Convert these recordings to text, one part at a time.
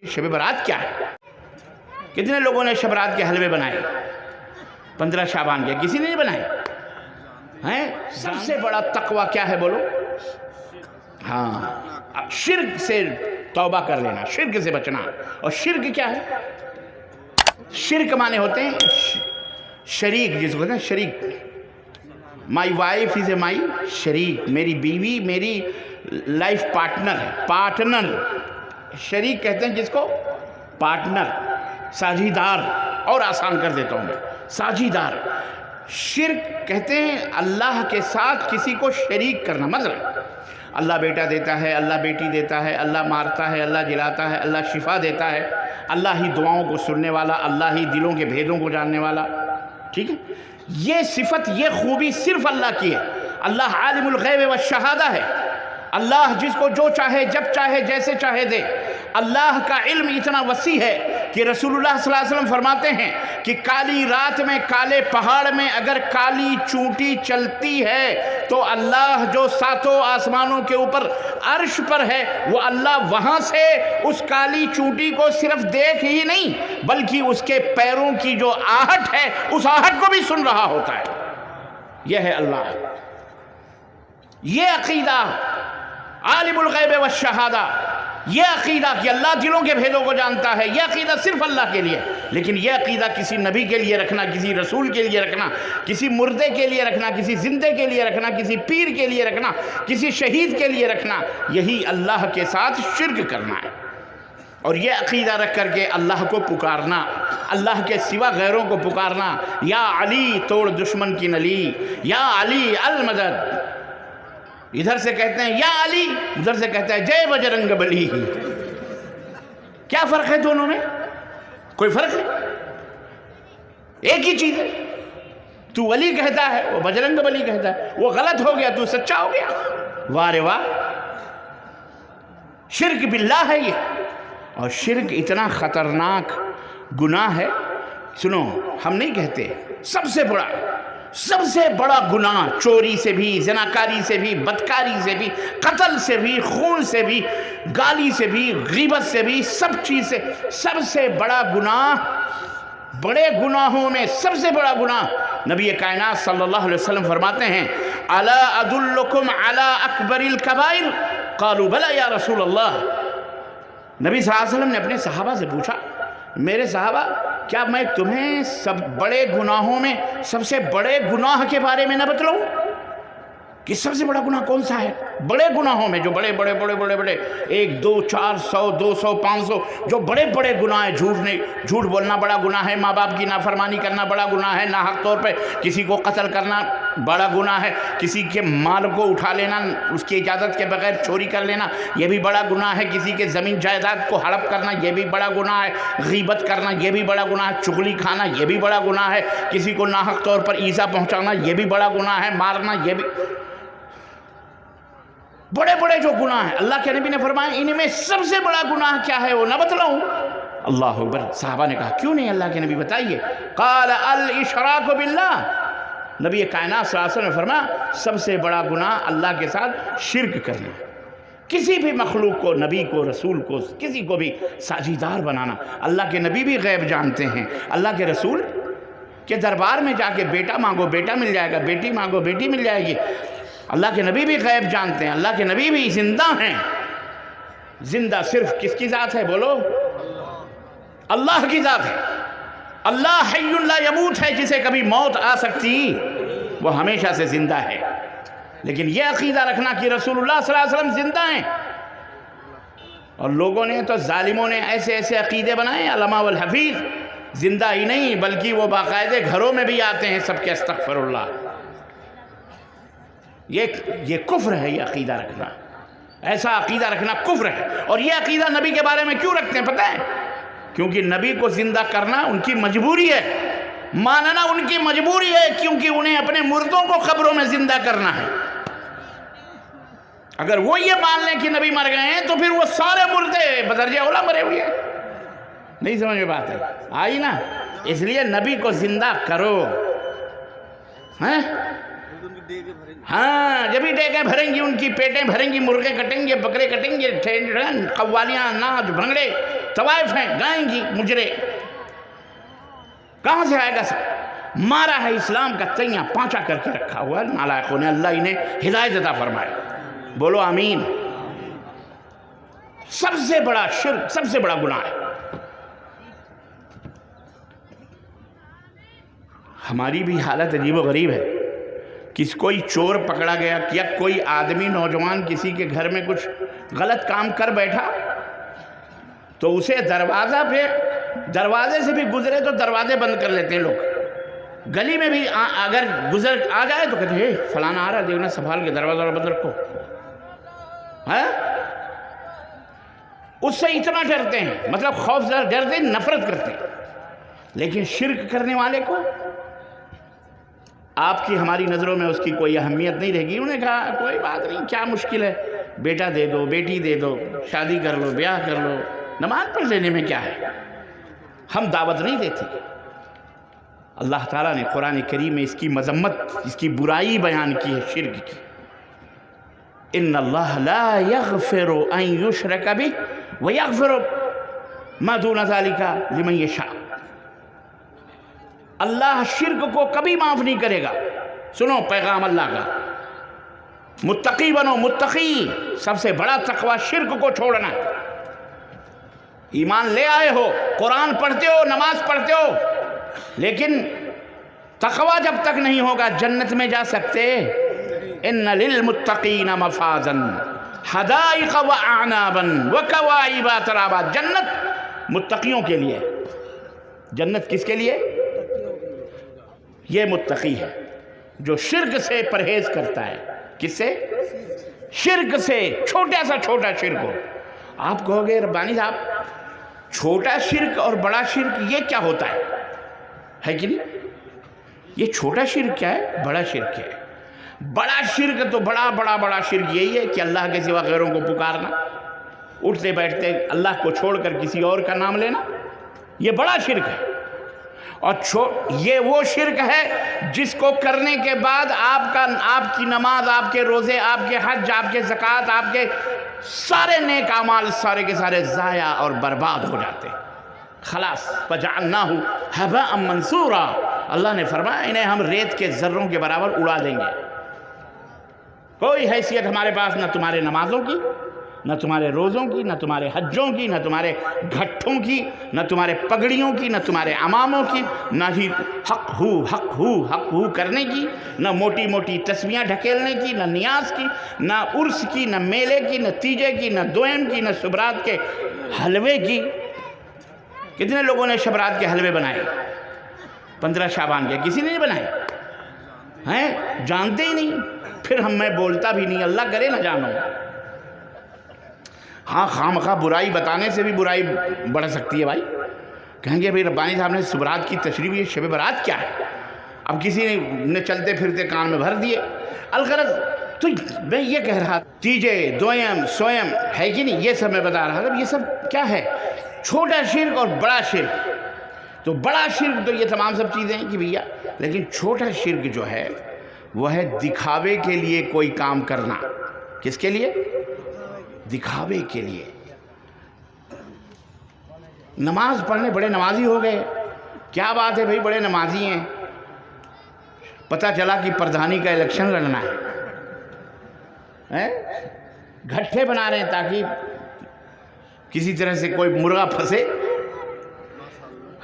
शब बारात क्या है? कितने लोगों ने शब बारात के हलवे बनाए 15 शाबान के? किसी ने नहीं बनाए हैं? सबसे बड़ा तकवा क्या है बोलो? हाँ, शिर्क से तौबा कर लेना, शिर्क से बचना। और शिर्क क्या है? शिर्क माने होते हैं शरीक, जिसको कहते हैं शरीक। माई वाइफ इज ए माई शरीक, मेरी बीवी मेरी लाइफ पार्टनर है, पार्टनर। शरीक कहते हैं जिसको, पार्टनर, साझीदार। और आसान कर देता हूँ मैं, साझीदार। शिर्क कहते हैं अल्लाह के साथ किसी को शरीक करना। मतलब अल्लाह बेटा देता है, अल्लाह बेटी देता है, अल्लाह मारता है, अल्लाह जिलाता है, अल्लाह शिफा देता है, अल्लाह ही दुआओं को सुनने वाला, अल्लाह ही दिलों के भेदों को जानने वाला। ठीक है, ये सिफत, ये खूबी सिर्फ अल्लाह की है। अल्लाह आलिमुल गैब व शहादा है। अल्लाह जिसको जो चाहे, जब चाहे, जैसे चाहे दे। अल्लाह का इल्म इतना वसी है कि रसूलुल्लाह सल्लल्लाहु अलैहि वसल्लम फरमाते हैं कि काली रात में, काले पहाड़ में अगर काली चूंटी चलती है तो अल्लाह जो सातों आसमानों के ऊपर अर्श पर है, वो अल्लाह वहाँ से उस काली चूंटी को सिर्फ देख ही नहीं बल्कि उसके पैरों की जो आहट है उस आहट को भी सुन रहा होता है। यह है अल्लाह। ये अकीदा आलिमुल गैब व शहादा, ये अकीदा कि अल्लाह दिलों के भेदों को जानता है, ये अकीदा सिर्फ अल्लाह के लिए। लेकिन ये अकीदा किसी नबी के लिए रखना, किसी रसूल के लिए रखना, किसी मुर्दे के लिए रखना, किसी जिंदे के लिए रखना, किसी पीर के लिए रखना, किसी शहीद के लिए रखना, यही अल्लाह के साथ शिर्क करना है। और ये अकीदा रख करके अल्लाह को पुकारना, अल्लाह के सिवा गैरों को पुकारना, या अली तोड़ दुश्मन की नली, या अली अल मदद। इधर से कहते हैं या अली, उधर से कहता है जय बजरंग बली। क्या फर्क है दोनों में? कोई फर्क है? एक ही चीज है। तू अली कहता है, वो बजरंग बली कहता है। वो गलत हो गया, तू सच्चा हो गया। वाह रे वाह, शिर्क बिल्लाह है ये। और शिर्क इतना खतरनाक गुनाह है। सुनो, हम नहीं कहते सबसे बड़ा गुनाह चोरी से भी, ज़नाकारी से भी, बदकारी से भी, कत्ल से भी, खून से भी, गाली से भी, गीबत से भी, सब चीज़ से सबसे बड़ा गुनाह, बड़े गुनाहों में सबसे बड़ा गुनाह नबी कायनात सल्लल्लाहु अलैहि वसल्लम फरमाते हैं, अला अदुल्लुकुम अला अकबरिल कबाइर, क़ालू बला या रसूल अल्लाह। नबी सल्लल्लाहु अलैहि वसल्लम ने अपने सहाबा से पूछा, मेरे सहाबा, क्या मैं तुम्हें सब बड़े गुनाहों में सबसे बड़े गुनाह के बारे में न बतलाऊं कि सबसे बड़ा गुनाह कौन सा है? बड़े गुनाहों में जो बड़े 1, 2, 4, 100, 200, 500 जो बड़े बड़े गुनाह है। झूठ बोलना बड़ा गुनाह है, माँ बाप की नाफरमानी करना बड़ा गुनाह है, नाहक तौर पे किसी को कत्ल करना बड़ा गुनाह है, किसी के माल को उठा लेना, उसकी इजाज़त के बगैर चोरी कर लेना यह भी बड़ा गुनाह है, किसी के ज़मीन जायदाद को हड़प करना यह भी बड़ा गुनाह है, गीबत करना यह भी बड़ा गुनाह है, चुगली खाना यह भी बड़ा गुनाह है, किसी को नाहक तौर पर ईज़ा पहुँचाना यह भी बड़ा गुनाह है, मारना यह भी बड़े बड़े जो गुनाह हैं। अल्लाह के नबी ने फरमाया इनमें सबसे बड़ा गुनाह क्या है वो ना बतलाऊं? अल्लाह अकबर। साहबा ने कहा क्यों नहीं अल्लाह के नबी बताइए। क़ाल अल इशराक बिल्लाह। नबी कायनात सल्लल्लाहु अलैहि वसल्लम ने फरमाया सबसे बड़ा गुनाह अल्लाह के साथ शिर्क करना, किसी भी मखलूक को, नबी को, रसूल को, किसी को भी साझीदार बनाना। अल्लाह के नबी भी गैब जानते हैं, अल्लाह के रसूल के दरबार में जाके बेटा मांगो बेटा मिल जाएगा, बेटी मांगो बेटी मिल जाएगी। अल्लाह के नबी भी गैब जानते हैं, अल्लाह के नबी भी जिंदा हैं। जिंदा सिर्फ किसकी ज़ात है बोलो? अल्लाह की ज़ात है। अल्लाह हय्युन ला यमूत है, जिसे कभी मौत आ सकती, वो हमेशा से जिंदा है। लेकिन यह अकीदा रखना कि रसूलुल्लाह सल्लल्लाहु अलैहि वसल्लम जिंदा हैं। और लोगों ने तो जालिमों ने ऐसे ऐसे अकीदे बनाए, अल्लामा वल हफीज़ जिंदा ही नहीं बल्कि वो बाकायदे घरों में भी आते हैं सबके अस्तगफिरुल्लाह। ये कुफ्र है, ये अकीदा रखना, ऐसा अकीदा रखना कुफ्र है। और ये अकीदा नबी के बारे में क्यों रखते हैं पता है? क्योंकि नबी को जिंदा करना उनकी मजबूरी है, मानना उनकी मजबूरी है, क्योंकि उन्हें अपने मुर्दों को कब्रों में जिंदा करना है। अगर वो ये मान लें कि नबी मर गए हैं तो फिर वो सारे मुर्दे बदरजे औला मरे हुए हैं। नहीं समझ में बात है आई ना? इसलिए नबी को जिंदा करो। हैं? हाँ, जब भी डेगे भरेंगी, उनकी पेटें भरेंगी, मुर्गे कटेंगे, बकरे कटेंगे, कव्वालियाँ, नाच, भंगड़े, طوائف ہیں گائیں گی مجرے، کہاں سے آئے گا سب؟ مارا ہے اسلام کا تیاں پانچا کر کے رکھا ہوا ہے نالائقوں نے، اللہ انہیں ہدایت عطا فرمائے، بولو آمین۔ سب سے بڑا شرک، سب سے بڑا گناہ ہے۔ ہماری بھی حالت عجیب و غریب ہے، کوئی چور پکڑا گیا، یا کوئی آدمی نوجوان کسی کے گھر میں کچھ غلط کام کر بیٹھا تو اسے دروازے سے بھی گزرے تو دروازے بند کر لیتے ہیں لوگ، گلی میں بھی اگر گزر آ جائے تو کہتے ہیں فلانا آ رہا دیکھنا سنبھال کے دروازہ بند رکھو، اس سے اتنا ڈرتے ہیں، مطلب خوف سے ڈرتے ہیں، نفرت کرتے ہیں۔ لیکن شرک کرنے والے کو آپ کی ہماری نظروں میں اس کی کوئی اہمیت نہیں رہے گی۔ انہوں نے کہا کوئی بات نہیں، کیا مشکل ہے، بیٹا دے دو، بیٹی دے دو، شادی کر لو، بیاہ کر لو، نماز پڑھ لینے میں کیا ہے، ہم دعوت نہیں دیتے۔ اللہ تعالیٰ نے قرآن کریم میں اس کی مذمت، اس کی برائی بیان کی ہے شرک کی۔ ان اللہ لا یغفر ان یشرک بہ ویغفر ما دون ذلک لمن یشاء۔ اللہ شرک کو کبھی معاف نہیں کرے گا۔ سنو پیغام اللہ کا، متقی بنو، متقی، سب سے بڑا تقوی شرک کو چھوڑنا ہے۔ ایمان لے آئے ہو، قرآن پڑھتے ہو، نماز پڑھتے ہو، لیکن تقوی جب تک نہیں ہوگا جنت میں جا سکتے؟ ان للمتقین مفازا حدائق واعنابا وکواعب اترابا۔ جنت متقیوں کے لیے، جنت کس کے لیے؟ یہ متقی ہے جو شرک سے پرہیز کرتا ہے۔ کس سے؟ شرک سے، چھوٹا سا چھوٹا شرک ہو۔ آپ کہو گے ربانی صاحب چھوٹا شرک اور بڑا شرک یہ کیا ہوتا ہے کہ نہیں؟ یہ چھوٹا شرک کیا ہے، بڑا شرک کیا ہے؟ بڑا شرک تو بڑا شرک یہی ہے کہ اللہ کے سوا غیروں کو پکارنا، اٹھتے بیٹھتے اللہ کو چھوڑ کر کسی اور کا نام لینا، یہ بڑا شرک ہے۔ اور یہ وہ شرک ہے جس کو کرنے کے بعد آپ کی نماز، آپ کے روزے، آپ کے حج، آپ کے زکوٰۃ، آپ کے سارے نیک اعمال سارے کے سارے ضائع اور برباد ہو جاتے ہیں۔ خلاص فَجَعَلْنَاهُ هَبَاءً مَنْثُورًا، اللہ نے فرمایا انہیں ہم ریت کے ذروں کے برابر اڑا دیں گے۔ کوئی حیثیت ہمارے پاس نہ تمہارے نمازوں کی، نہ تمہارے روزوں کی، نہ تمہارے حجوں کی، نہ تمہارے گھٹوں کی، نہ تمہارے پگڑیوں کی، نہ تمہارے اماموں کی، نہ ہی حق ہو کرنے کی، نہ موٹی موٹی تسبیحاں ڈھکیلنے کی، نہ نیاز کی، نہ عرس کی، نہ میلے کی، نہ تیجے کی، نہ دوئم کی، نہ شبرات کے حلوے کی۔ کتنے لوگوں نے شبرات کے حلوے بنائے 15 شعبان کے؟ کسی نے نہیں بنائے ہیں، جانتے ہی نہیں۔ پھر میں بولتا بھی نہیں، اللہ کرے نہ جانو۔ ہاں خواہ برائی بتانے سے بھی برائی بڑھ سکتی ہے بھائی۔ کہیں گے بھائی ربانی صاحب نے شبرات کی تشریح، یہ شب برات کیا ہے؟ اب کسی نے چلتے پھرتے کان میں بھر دیے۔ الغرض تو میں یہ کہہ رہا، تیجے، دوئم، سوئم ہے کہ نہیں، یہ سب میں بتا رہا تھا۔ یہ سب کیا ہے؟ چھوٹا شرک اور بڑا شرک۔ تو بڑا شرک تو یہ تمام سب چیزیں ہیں کہ بھیا، لیکن چھوٹا شرک جو ہے وہ ہے دکھاوے کے لیے کوئی کام کرنا۔ کس کے لیے؟ دکھاوے کے لیے۔ نماز پڑھنے بڑے نمازی ہو گئے، کیا بات ہے بھائی، بڑے نمازی ہیں، پتہ چلا کہ پردھانی کا الیکشن لڑنا ہے، گھٹے بنا رہے ہیں تاکہ کسی طرح سے کوئی مرغا پھنسے۔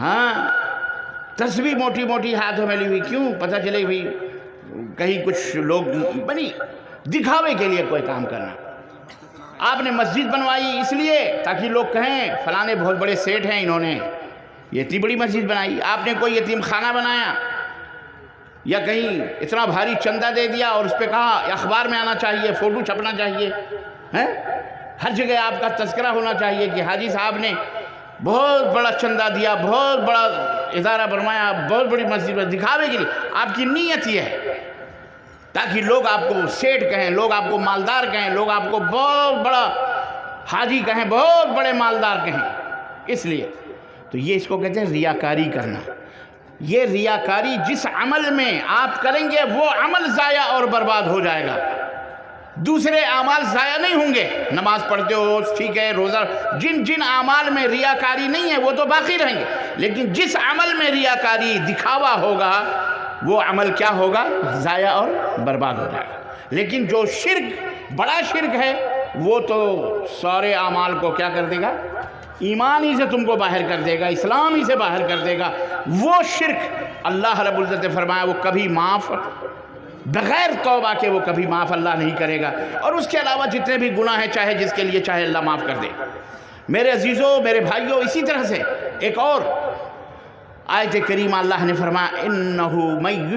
ہاں تسبیح موٹی موٹی ہاتھوں میں لی ہوئی، کیوں؟ پتہ چلے بھائی کہیں کچھ لوگ بنی دکھاوے کے لیے کوئی کام کرنا۔ آپ نے مسجد بنوائی اس لیے تاکہ لوگ کہیں فلانے بہت بڑے سیٹ ہیں، انہوں نے یہ اتنی بڑی مسجد بنائی۔ آپ نے کوئی یتیم خانہ بنایا یا کہیں اتنا بھاری چندہ دے دیا اور اس پہ کہا اخبار میں آنا چاہیے، فوٹو چھپنا چاہیے، ہر جگہ آپ کا تذکرہ ہونا چاہیے کہ حاجی صاحب نے بہت بڑا چندہ دیا، بہت بڑا ادارہ بنوایا، بہت بڑی مسجد میں، دکھاوے کے لیے۔ آپ کی نیت یہ ہے تاکہ لوگ آپ کو سیٹ کہیں، لوگ آپ کو مالدار کہیں، لوگ آپ کو بہت بڑا حاجی کہیں، بہت بڑے مالدار کہیں۔ اس لیے تو یہ اس کو کہتے ہیں ریاکاری کرنا۔ یہ ریاکاری جس عمل میں آپ کریں گے وہ عمل ضائع اور برباد ہو جائے گا۔ دوسرے اعمال ضائع نہیں ہوں گے. نماز پڑھتے ہو ٹھیک ہے, روزہ, جن اعمال میں ریاکاری نہیں ہے وہ تو باقی رہیں گے, لیکن جس عمل میں ریاکاری دکھاوا ہوگا وہ عمل کیا ہوگا؟ ضائع اور برباد ہو جائے گا. لیکن جو شرک, بڑا شرک ہے, وہ تو سارے اعمال کو کیا کر دے گا؟ ایمان ہی سے تم کو باہر کر دے گا, اسلام ہی سے باہر کر دے گا. وہ شرک اللہ رب العزت نے فرمایا وہ کبھی معاف, بغیر توبہ کے وہ کبھی معاف اللہ نہیں کرے گا. اور اس کے علاوہ جتنے بھی گناہ ہیں, چاہے جس کے لیے چاہے اللہ معاف کر دے. میرے عزیزوں, میرے بھائیوں, اسی طرح سے ایک اور آیت کریمہ اللہ نے فرمایا انہو من